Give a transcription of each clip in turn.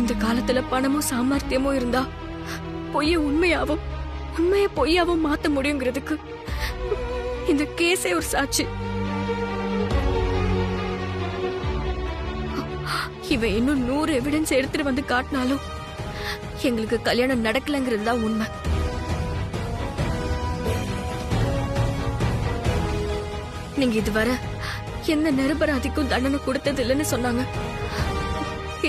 இந்த காலத்துல பணமும் சாமர்த்தியமும் இருந்தா பொய்ய உண்மையாவும் உண்மைய பொய்யாவும் மாத்த முடியுங்கிறதுக்கு இந்த கேஸே ஒரு சாட்சி. இவன் இன்னும் 100 எவிடன்ஸ் எடுத்துட்டு வந்து காட்டினாலும் எங்களுக்கு கல்யாணம் நடக்கலங்கிறது தான் உண்மை. நீங்க இதுவரை எந்த நிரபராதிக்கும் தண்டனை கொடுத்தது இல்லைன்னு சொன்னாங்க.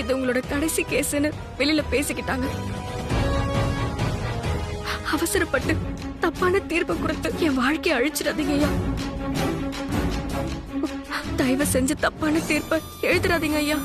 இது உங்களோட கடைசி கேஸ்ன்னு வெளியில பேசிக்கிட்டாங்க. அவசரப்பட்டு தப்பான தீர்ப்பு கொடுத்து என் வாழ்க்கையை அழிச்சிடாதீங்க ஐயா. தயவு செஞ்சு தப்பான தீர்ப்பை எழுதிடாதீங்க ஐயா.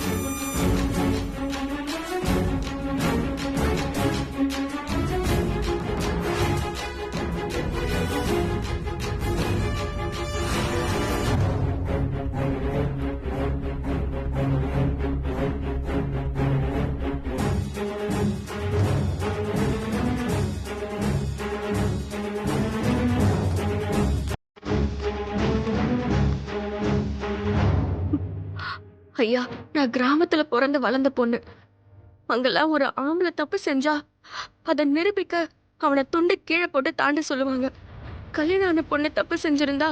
ஐயா, நான் கிராமத்துல பிறந்து வளர்ந்த பொண்ணு. அங்கெல்லாம் ஒரு ஆம்பளை தப்பு செஞ்சா அதை நிரூபிக்க அவனை துண்டு கீழே போட்டு தாண்ட சொல்லுவாங்க. கல்யாணம் ஆன பொண்ணு தப்பு செஞ்சிருந்தா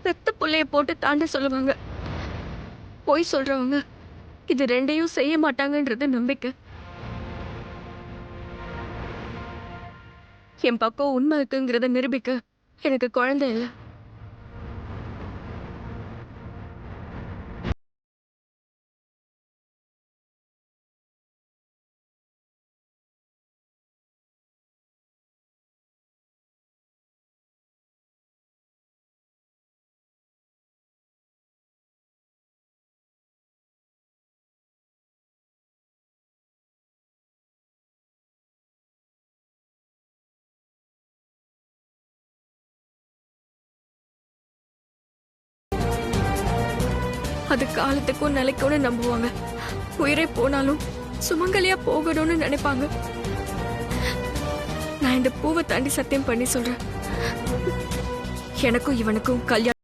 பெத்த புள்ளைய போட்டு தாண்ட சொல்லுவாங்க. பொய் சொல்றவங்க இது ரெண்டையும் செய்ய மாட்டாங்கன்றது நம்பிக்கை. என் பக்கம் உண்மை இருக்குங்கிறத நிரூபிக்க எனக்கு குழந்தை இல்லை. அது காலத்துக்கும் நிலைக்கும்னு நம்புவாங்க. உயிரை போனாலும் சுமங்கலியா போகணும்னு நினைப்பாங்க. நான் இந்த பூவை தாண்டி சத்தியம் பண்ணி சொல்றேன், எனக்கும் இவனுக்கும் கல்யாணம்.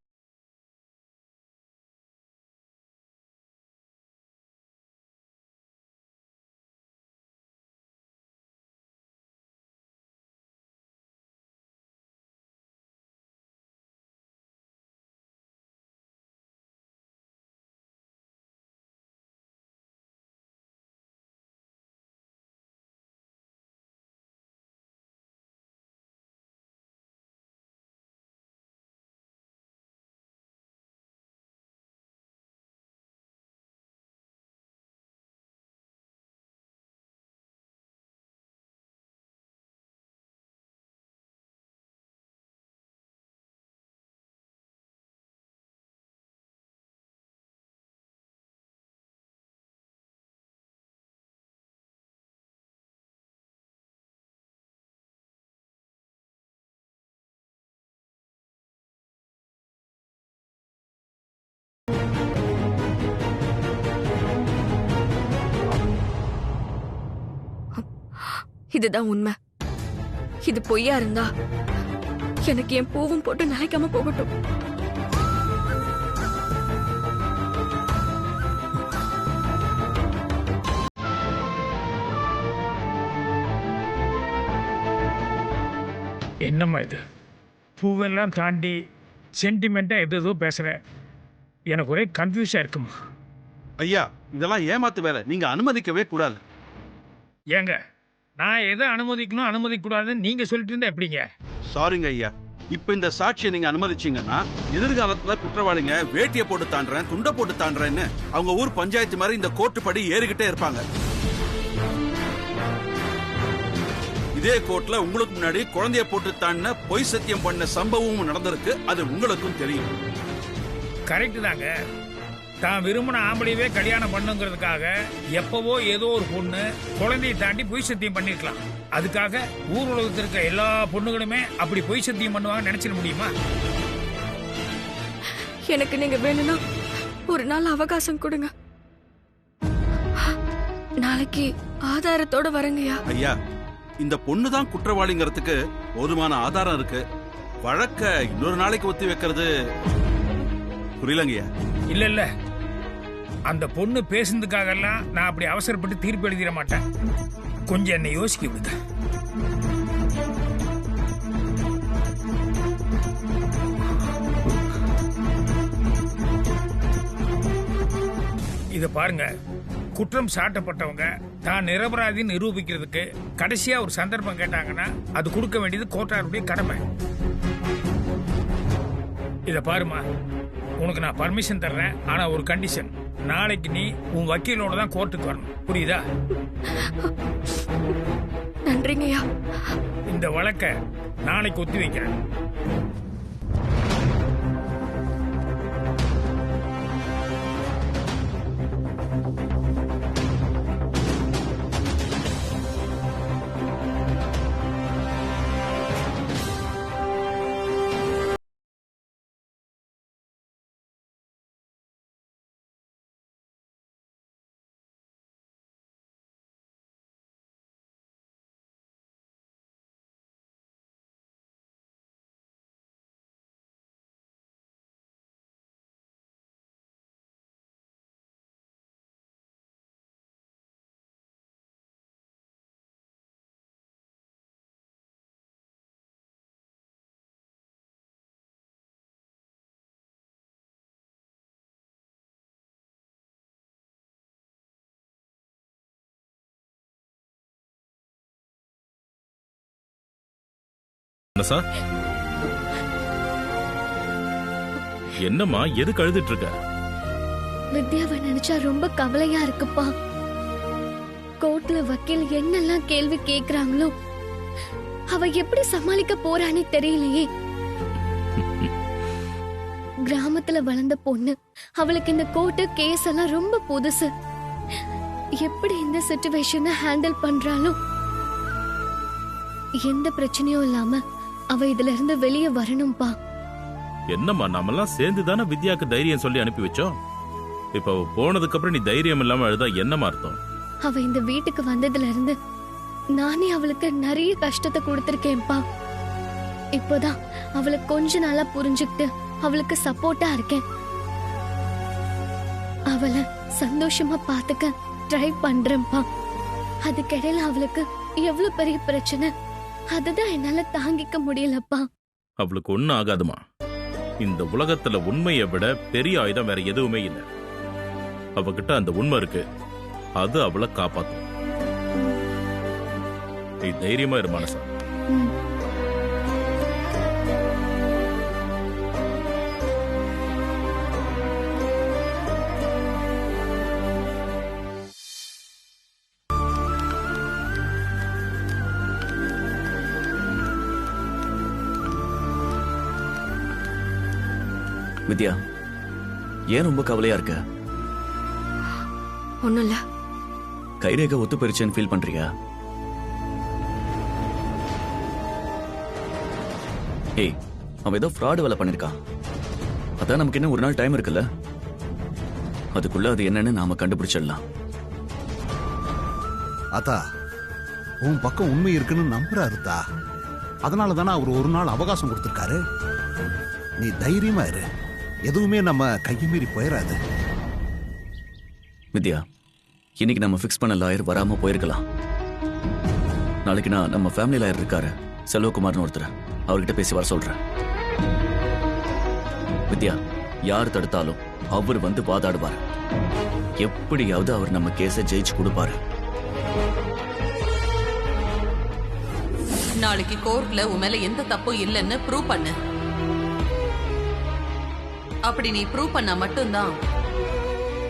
இதுதான் உண்மை. இது பொய்யா இருந்தா எனக்கு என் பூவும் போட்டு நிலைக்காம போகட்டும். என்னம்மா இது? பூவெல்லாம் தாண்டி சென்டிமெண்ட்டாக எதோ பேசுகிறேன். எனக்கு ஒரே கன்ஃபியூஸாக இருக்குமா? ஐயா, இதெல்லாம் ஏமாத்து வேலை, நீங்கள் அனுமதிக்கவே கூடாது. ஏங்க, நான் எதை அனுமதிக்கணும் அனுமதிக்கூடாதுன்னு நீங்கள் சொல்லிட்டு இருந்தா எப்படிங்க? சாரிங்க ஐயா, இப்போ இந்த சாட்சியை நீங்கள் அனுமதிச்சிங்கன்னா எதிர்காலத்தில் குற்றவாளிங்க வேட்டியை போட்டு தாண்டுறேன், துண்டை போட்டு தாண்டுறேன்னு அவங்க ஊர் பஞ்சாயத்து மாதிரி இந்த கோர்ட்டு படி ஏறிக்கிட்டே இருப்பாங்க. இதே கோர்ட்ல உங்களுக்கு முன்னாடி குழந்தைய போட்டு தாண்டின பொய் சத்தியம் பண்ண சம்பவமும் நடந்திருக்கு. அது உங்களுக்கும் தெரியும். கரெக்டு தாங்க. தான் விரும்பின ஆம்பளையவே கல்யாணம் பண்ணுங்கிறதுக்காக எப்பவோ ஏதோ ஒரு பொண்ணு குழந்தையை தாண்டி பொய் சத்தியம் பண்ணிருக்கலாம். அதுக்காக ஊர் உலகத்தில் இருக்க எல்லா பொண்ணுகளுமே அப்படி பொய் சத்தியம் பண்ணுவாங்க நினைச்சிட முடியுமா? எனக்கு நீங்க வேணும்னா ஒரு நாள் அவகாசம் கொடுங்க. நாளைக்கு ஆதாரத்தோட வரங்கய்யா. ஐயா, இந்த பொண்ணு தான் குற்றவாளிங்கிறதுக்கு போதுமான ஆதாரம் இருக்கு. வழக்க இன்னொரு நாளைக்கு ஒத்தி வைக்கிறது புரியலங்கய்யா. இல்ல இல்ல, அந்த பொண்ணு பேசுனதுக்காகலாம் நான் அப்படி அவசரப்பட்டு தீர்ப்பு எழுதிட மாட்டேன். கொஞ்சம் என்னை யோசிக்க விடுங்க. இத பாருங்க, குற்றம் சாட்டப்பட்டவங்க தான் நிரபராதின்னு நிரூபிக்கிறதுக்கு கடைசியா ஒரு சந்தர்ப்பம் கேட்டாங்கன்னா அது கொடுக்க வேண்டியது கோர்ட்டாருடைய கடமை. இத பாருமா, உனக்கு நான் பர்மிஷன் தர்றேன், ஆனா ஒரு கண்டிஷன். நாளைக்கு நீ உன் வக்கீலோட தான் கோர்ட்டுக்கு வரணும், புரியுதா? நன்றிங்கய்யா. இந்த வழக்க நாளைக்கு ஒத்தி வைக்கிறேன். சார், என்னம்மா எதுக்கு அழுதுட்டு இருக்க? வித்யாவை நினைச்சா ரொம்ப கவலையா இருக்குப்பா. கோர்ட்ல வக்கீல் என்னெல்லாம் கேள்வி கேக்குறாங்களோ அவ எப்படி சமாளிக்க போறானே தெரியலையே. கிராமத்துல வளர்ந்த பொண்ணு, அவளுக்கு இந்த கோர்ட்டு கேஸ் எல்லாம் ரொம்ப புதுசு. எப்படி இந்த சிச்சுவேஷனை ஹேண்டில் பண்றாளோ. எந்த பிரச்சனையும் இல்லாம அவ இதுல இருந்து வெளியே வரணும்பா. என்னம்மா, நாமெல்லாம் சேர்ந்து தானே வித்யாக்கு தைரியம் சொல்லி அனுப்பி வச்சோம். இப்ப அவ போனதுக்கு அப்புறம் நீ தைரியம் இல்லாம அழுதா என்னமா அர்த்தம்? அவ இந்த வீட்டுக்கு வந்ததுல இருந்து நானே அவளுக்கு நிறைய கஷ்டத்தை கொடுத்திருக்கேன்ப்பா. இப்போதான் அவளை கொஞ்ச நாளா புரிஞ்சுக்கிட்டு அவளுக்கு சப்போர்ட்டா இருக்கேன். அவளை சந்தோஷமா பாத்துக்க ட்ரை பண்றேன்ப்பா. அதுக்கிடையில அவளுக்கு எவ்வளவு பெரிய பிரச்சனை, அதுதான் என்னால தாங்கிக்க முடியலப்பா. அவளுக்கு ஒண்ணும் ஆகாதுமா. இந்த உலகத்துல உண்மையை விட பெரிய ஆயுதம் வேற எதுவுமே இல்லை. அவகிட்ட அந்த உண்மை இருக்கு, அது அவளை காப்பாத்தும். நீ தைரியமா இரு மனசா. வித்யா, ஏன் ரொம்ப கவலையா இருக்க? ஒண்ணும் இல்ல. கைரேகை ஒத்து போயிருச்சுன்னு ஃபீல் பண்றியா? ஏய், அவன் ஏதோ ஃப்ராட் வேலை பண்ணிருக்கான். அதான் நமக்கு இன்னும் ஒரு நாள் டைம் இருக்குல்ல. அதுக்குள்ள அது என்னன்னு நாம கண்டுபிடிச்சிடலாம். அத்தா, உன் பக்கம் உண்மை இருக்குன்னு நம்புறாருத்தா. அதனால தானே அவர் ஒரு நாள் அவகாசம் கொடுத்திருக்காரு. நீ தைரியமா இரு, எதுவுமே நம்ம கையை மீறி போயிடாது. வித்யா, இன்னைக்கு நம்ம ஃபிக்ஸ் பண்ண லாயர் வராம போயிருக்கலாம். நாளைக்கு நான் நம்ம ஃபேமிலி லாயர் இருக்காரு, செல்வகுமார்னு ஒருத்தர், அவர்கிட்ட பேசி வர சொல்றேன். வித்யா, யார் தடுத்தாலும் அவர் வந்து வாதாடுவார். எப்படியாவது அவர் நம்ம கேஸை ஜெயிச்சு கொடுப்பாரு. நாளைக்கு கோர்ட்ல உன் மேல எந்த தப்பும் இல்லைன்னு ப்ரூவ் பண்ணு. அப்படி நீ ப்ரூவ் பண்ணா மட்டும்தான்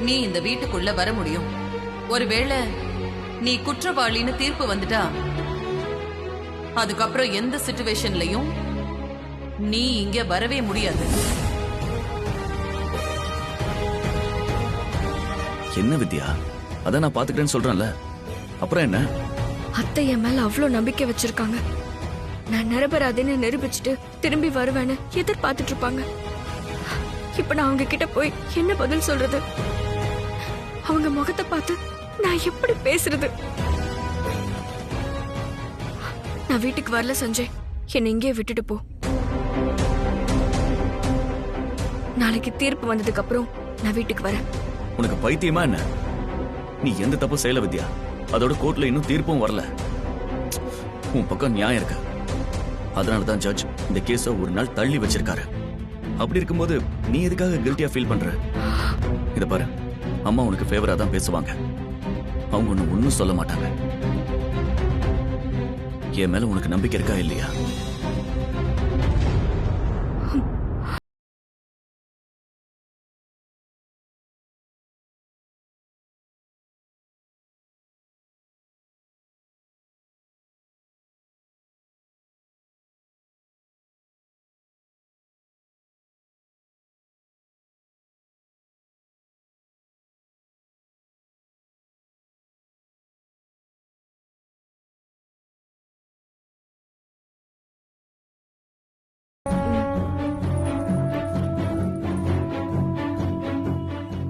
நீ இந்த வீட்டுக்குள்ள வர முடியும். ஒருவேளை நீ குற்றவாளின்னு தீர்ப்பு வந்துட்டா அதுக்கப்புறம் எந்த சிச்சுவேஷன்லயும் நீ இங்க வரவே முடியாது. என்ன வித்யா, அதான் நான் பாத்துக்கிறேன்னு சொல்றேன்ல, அப்புறம் என்ன? அத்தை என் மேல அவ்வளவு நம்பிக்கை வச்சிருக்காங்க. நான் நிரபராதின்னு நிரூபிச்சுட்டு திரும்பி வருவேன்னு எதிர்பார்த்துட்டு இருப்பாங்க. இப்ப நான் அவங்க கிட்ட போய் என்ன பதில் சொல்றது? அவங்க முகத்தை பார்த்து நான் எப்படி பேசுறது? நான் வீட்டுக்கு வரல சஞ்சய், என்னை இங்கே விட்டுட்டு போ. நாளைக்கு தீர்ப்பு வந்ததுக்கு அப்புறம் நான் வீட்டுக்கு வரேன். உனக்கு பைத்தியமா என்ன? நீ எந்த தப்பும் செய்யல வித்யா. அதோட கோர்ட்ல இன்னும் தீர்ப்பும் வரல. உன் பக்கம் நியாயம் இருக்கு. அதனாலதான் ஜட்ஜ் இந்த கேஸ ஒரு நாள் தள்ளி வச்சிருக்காரு. அப்படி இருக்கும்போது நீ எதுக்காக கில்ட்டியா ஃபீல் பண்ற? இத பாரு, அம்மா உனக்கு ஃபேவரா தான் பேசுவாங்க. அவங்க ஒண்ணு ஒன்னும் சொல்ல மாட்டாங்க. என் மேல உனக்கு நம்பிக்கை இருக்கா இல்லையா?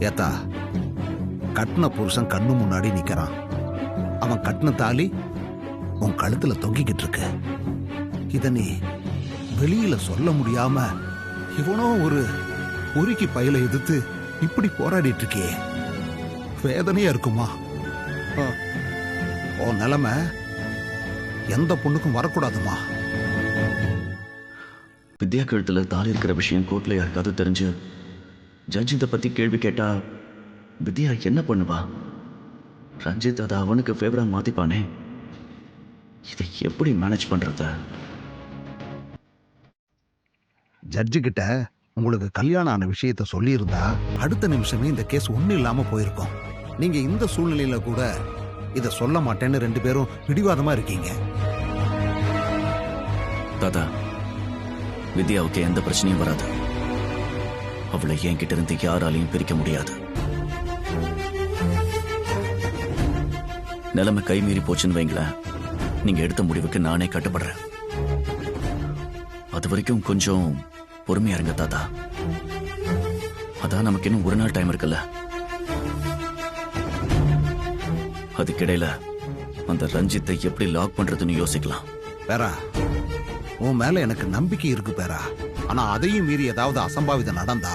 ஏத்தா, கட்டின புருஷன் கண்ணு முன்னாடி நிக்கிறான். அவன் கட்டின தாலி உன் கழுத்துல தொங்கிக்கிட்டு இருக்கு. இத நீ வெளியில சொல்ல முடியாம இவனோ ஒரு உருக்கி பயில எதிர்த்து இப்படி போராடிட்டு இருக்கியே, வேதனையா இருக்குமா? உன் நிலைமை எந்த பொண்ணுக்கும் வரக்கூடாதுமா. வித்யா கழுத்துல தாலி இருக்கிற விஷயம் கோர்ட்ல யாருக்காவது தெரிஞ்சு ஜட்ஜ் இதை பத்தி கேள்வி கேட்டா வித்யா என்ன பண்ணுவா? ரஞ்சித் அதை அவனுக்கு ஃபேவரா மாத்திப்பானே. இதை எப்படி மேனேஜ் பண்றது? ஜட்ஜு கிட்ட உங்களுக்கு கல்யாணம் ஆன விஷயத்த சொல்லியிருந்தா அடுத்த நிமிஷமே இந்த கேஸ் ஒன்றும் இல்லாம போயிருக்கும். நீங்க இந்த சூழ்நிலையில கூட இத சொல்ல மாட்டேன்னு 2 பேரும் பிடிவாதமா இருக்கீங்க. தாத்தா, வித்யாவுக்கு எந்த பிரச்சனையும் வராது. அவளை என்கிட்ட இருந்து யாராலையும் பிரிக்க முடியாது. நிலைமை கைமீறி போச்சுன்னு வைங்களேன், நீங்க எடுத்த முடிவுக்கு நானே கட்டுப்படுறேன். அது வரைக்கும் கொஞ்சம் பொறுமையா இருங்க தாத்தா. அதான் நமக்கு இன்னும் ஒரு நாள் டைம் இருக்குல்ல. அதுக்கிடையில அந்த ரஞ்சித்தை எப்படி லாக் பண்றதுன்னு யோசிக்கலாம். பேரா, உன் மேல எனக்கு நம்பிக்கை இருக்கு பேரா. ஆனா அதையும் மீறி ஏதாவது அசம்பாவிதம் நடந்தா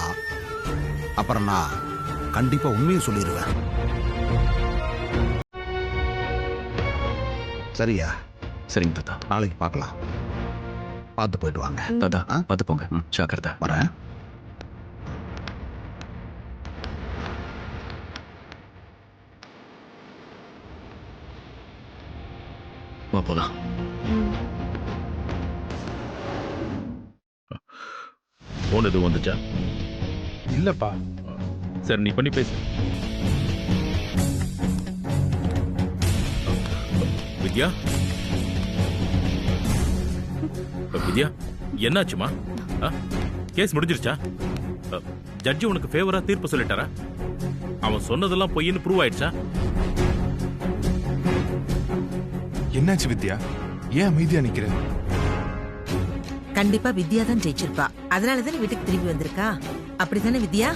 அப்புறம் நான் கண்டிப்பா உண்மையை சொல்லிடுவேன். சரியா? சரிங்க தாத்தா. நாளைக்கு பார்க்கலாம். பார்த்து போயிட்டு வாங்க. தாத்தா, பார்த்து போங்க. ஜாக்கிரதை. வரேன். வா போலாம். போன் எதுவும் வந்துச்சா? இல்லப்பா. சரி, நீ பண்ணி பேசு. வித்யா, வித்யா, என்னாச்சுமா? கேஸ் முடிஞ்சிருச்சா? ஜட்ஜி உனக்கு ஃபேவரா தீர்ப்பு சொல்லிட்டாரா? அவன் சொன்னதெல்லாம் பொய்ன்னு ப்ரூவ் ஆயிடுச்சா? என்னாச்சு வித்யா? ஏன் அமைதியா நிக்கிற? கண்டிப்பா வித்யா தான் ஜெயிச்சிருப்பா. அதனாலதான் வீட்டுக்கு திரும்பி வந்திருக்கா. அப்படித்தானே வித்யா?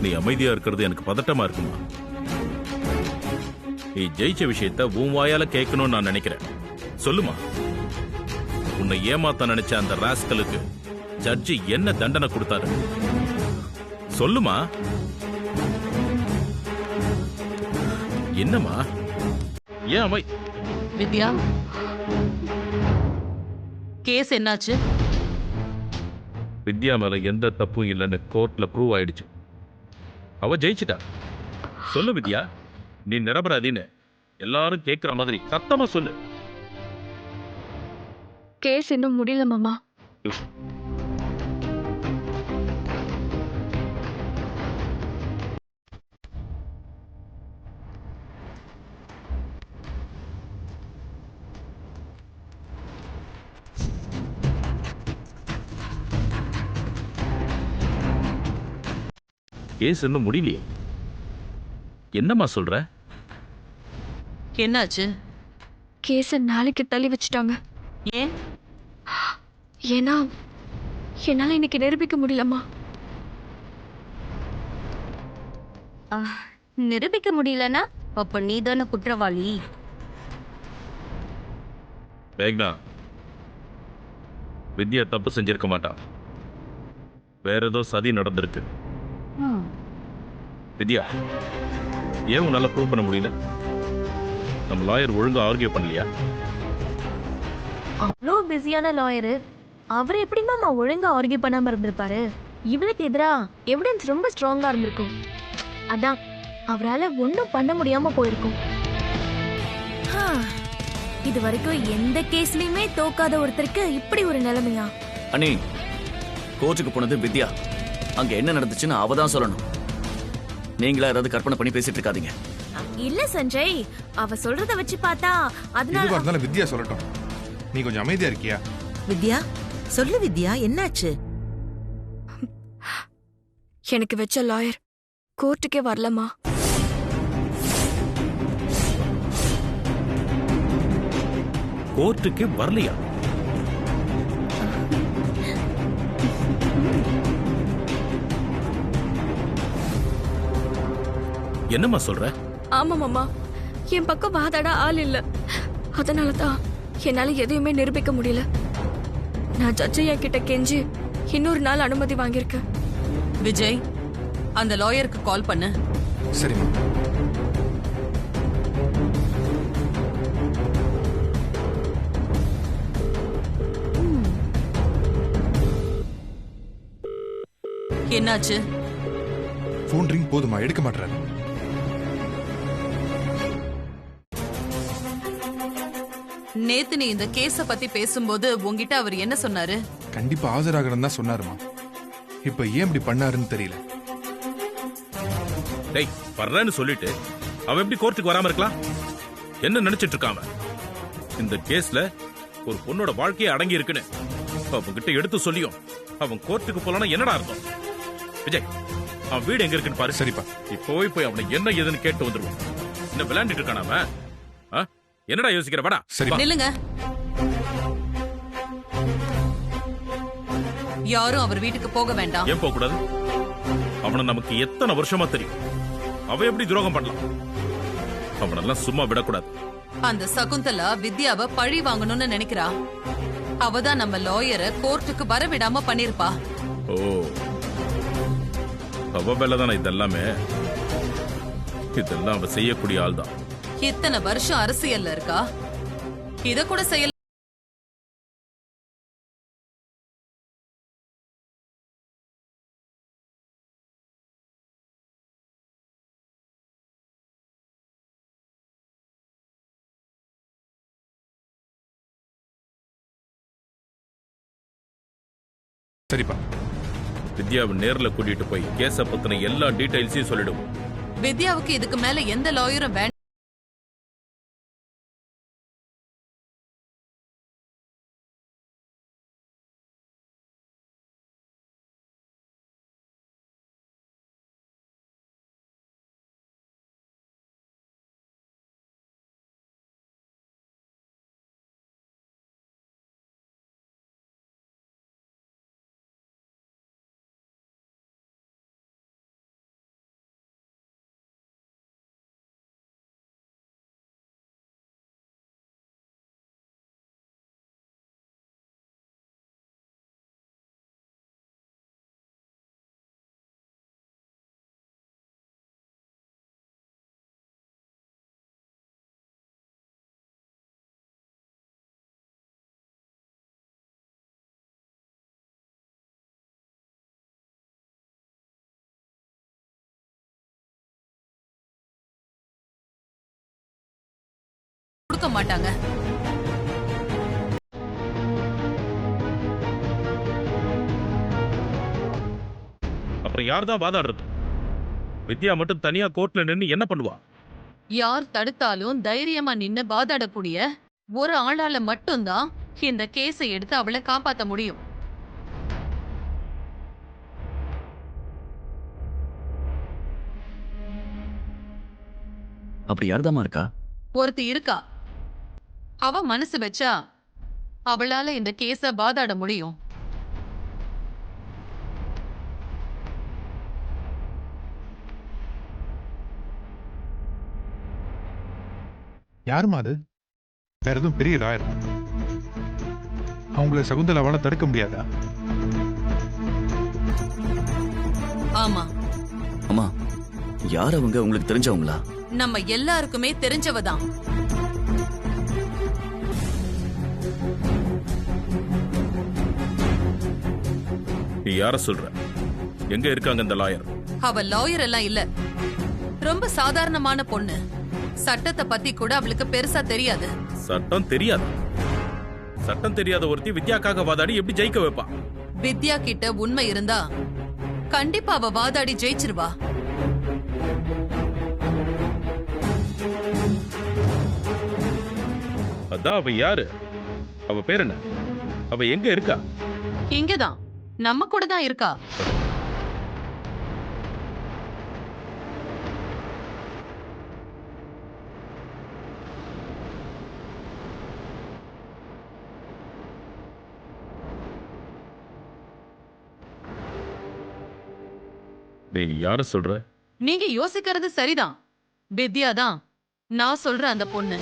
நீ அமைதியா இருக்கிறது எனக்கு பதட்டமா இருக்குமா? நீ ஜெயிச்ச விஷயத்த உன் வாயால கேட்கணும்னு நான் நினைக்கிறேன். சொல்லுமா, உன்னை ஏமாத்த நினைச்ச அந்த ராஸ்கலுக்கு ஜட்ஜி என்ன தண்டனை கொடுத்தாரு? சொல்லுமா. என்னமா? ஏன் அமை? வித்யா, கேஸ் என்னாச்சு? வித்யா மேல எந்த தப்பும் இல்லைன்னு கோர்ட்ல ப்ரூவ் ஆயிடுச்சு. அவ ஜெயிச்சிட்டா. சொல்லு வித்யா, நீ நிரபராதின்னு எல்லாரும் கேட்கிற மாதிரி சத்தமா சொல்லு. கேஸ் இன்னும் முடியல மாமா. கேஸ் இன்னும் முடியலையே. என்னம்மா சொல்ற? என்னாச்சு? கேஸ நாளைக்கு தள்ளி வச்சுட்டாங்க. ஏன்? ஏன்னா என்னால இன்னைக்கு நிரூபிக்க முடியலம்மா. நிரூபிக்க முடியலன்னா அப்ப நீ தானே குற்றவாளி. மேக்னா, வித்யா தப்பு செஞ்சிருக்க மாட்டான். வேற ஏதோ சதி நடந்திருக்கு. வித்யா, ஏன் உன்னால ப்ரூவ் பண்ண முடியல? நம்ம லாயர் ஒழுங்கா ஆர்கியூ பண்ணலையா? அவ்வளோ பிஸியான லாயரு அவர் எப்படிமா ஒழுங்கா ஆர்கியூ பண்ணாம இருந்திருப்பாரு? இவளுக்கு எதிரா எவிடன்ஸ் ரொம்ப ஸ்ட்ராங்கா இருந்திருக்கும். அதான் அவரால் ஒன்றும் பண்ண முடியாம போயிருக்கும். இது வரைக்கும் எந்த கேஸ்லயுமே தோக்காத ஒருத்தருக்கு இப்படி ஒரு நிலைமையா? அண்ணி, கோர்ட்டுக்கு போனது வித்யா. அங்க என்ன நடந்துச்சுன்னு அவ தான் சொல்லணும். நீங்களா ஏதாவது கற்பனை பண்ணி பேசிட்டு இருக்காதீங்க. இல்ல சஞ்சய், அவ சொல்றத வச்சு பார்த்தா எதுவா இருந்தாலும் வித்யா சொல்லட்டும். நீ கொஞ்சம் அமைதியா இருக்கியா? வித்யா, சொல்லு வித்யா, என்னாச்சு? எனக்கு வச்ச லாயர் கோர்ட்டுக்கே வரலமா. கோர்ட்டுக்கு வரலையா? என்னம்மா சொல்ற? ஆமா மாமா, என் பக்கம் வாதாட ஆள் இல்ல. அதனாலதான் என்னால எதையுமே நிரூபிக்க முடியல. நான் ஜட்ஜையா கிட்ட கெஞ்சி இன்னொரு நாள் அனுமதி வாங்கியிருக்கேன். விஜய், அந்த லாயருக்கு கால் பண்ணு. சரிம்மா. என்னாச்சு? போன் ரிங் போதுமா, எடுக்க மாட்டாரு. நேத்து நீ இந்த கேஸ பத்தி பேசும்போது உங்ககிட்ட அவர் என்ன சொன்னாரு? கண்டிப்பா ஆஜராகணும் தான் சொன்னாருமா. இப்ப ஏன் இப்படி பண்ணாருன்னு தெரியல. டேய், வர்றேன்னு சொல்லிட்டு அவன் எப்படி கோர்ட்டுக்கு வராம இருக்கலாம்? என்ன நினைச்சிட்டு இருக்காம? இந்த கேஸ்ல ஒரு பொண்ணோட வாழ்க்கையே அடங்கி இருக்குன்னு அவன்கிட்ட எடுத்து சொல்லியும் அவன் கோர்ட்டுக்கு போலனா என்னடா அர்த்தம்? விஜய், அவன் வீடு எங்க இருக்குன்னு பாரு. சரிப்பா. இப்போ போய் அவனை என்ன ஏதுன்னு கேட்டு வந்துருவான். என்ன விளையாண்டுட்டு இருக்கான அவன்? என்னடா யோசிக்கிற? வாடா. சரி, நில்லுங்க. யாரும் அவர் வீட்டுக்கு போக வேண்டாம். ஏன் போக கூடாது? அவனை நமக்கு எத்தனை வருஷமா தெரியும். அவன் எப்படி துரோகம் பண்ணலாம்? அவனெல்லாம் சும்மா விடக்கூடாது. அந்த சகுந்தலா வித்யாவை பழி வாங்கணும்னு நினைக்கிறா. அவதான் நம்ம லாயரை கோர்ட்டுக்கு வரவிடாம பண்ணிருப்பா. ஓ, அவ மேலதானே இதெல்லாமே? இதெல்லாம் அவ செய்யக்கூடிய ஆள் தான். இத்தனை வருஷம் அரசியல்ல இருக்கா, இத கூட செய்யல. சரிப்பா. வித்யாவை நேர்ல கூட்டிட்டு போய் கேஸ பத்தின எல்லா டீடைல்ஸையும் சொல்லிடுவோம். வித்யாவுக்கு இதுக்கு மேல எந்த லாயரும் வேண்டாம். கொடுக்க மாட்டாங்க. அப்புறம் யார் தான் வாதாடுறது? வித்யா மட்டும் தனியா கோர்ட்ல நின்னு என்ன பண்ணுவா? யார் தடுத்தாலும் தைரியமா நின்னு வாதாடக்கூடிய ஒரு ஆளால மட்டும்தான் இந்த கேஸை எடுத்து அவளை காப்பாத்த முடியும். அப்படி யார்தாமா இருக்கா? ஒருத்தி இருக்கா. அவ மனசு வச்சா அவளால இந்த கேஸ வாதாட முடியும். யாருமா அது? வேற எதுவும் பெரிய லாயர்? அவங்கள சகுந்தலாவால தடுக்க முடியாதா? ஆமா, அம்மா யார் அவங்க, உங்களுக்கு தெரிஞ்சவங்களா? நம்ம எல்லாருக்குமே தெரிஞ்சவ தான். நீ யார சொல்ற? எங்க இருக்காங்க இந்த லாயர்? அவ லாயர் எல்லாம் இல்ல, ரொம்ப சாதாரணமான பொண்ணு. சட்டத்தை பத்தி கூட அவளுக்கு பெருசா தெரியாது. சட்டம் தெரியாது? சட்டம் தெரியாத ஒருத்தி வித்யாக்காக வாதாடி எப்படி ஜெயிக்க வைப்பா? வித்யா கிட்ட உண்மை இருந்தா கண்டிப்பா அவ வாதாடி ஜெயிச்சிருவா. அதான் அவ யாரு? அவ பேர் என்ன? அவ எங்க இருக்கா? இங்கதான் நம்ம கூட தான் இருக்கா. நீ யார சொல்ற? நீங்க யோசிக்கிறது சரிதான். வித்யா தான் நான் சொல்ற அந்த பொண்ணு.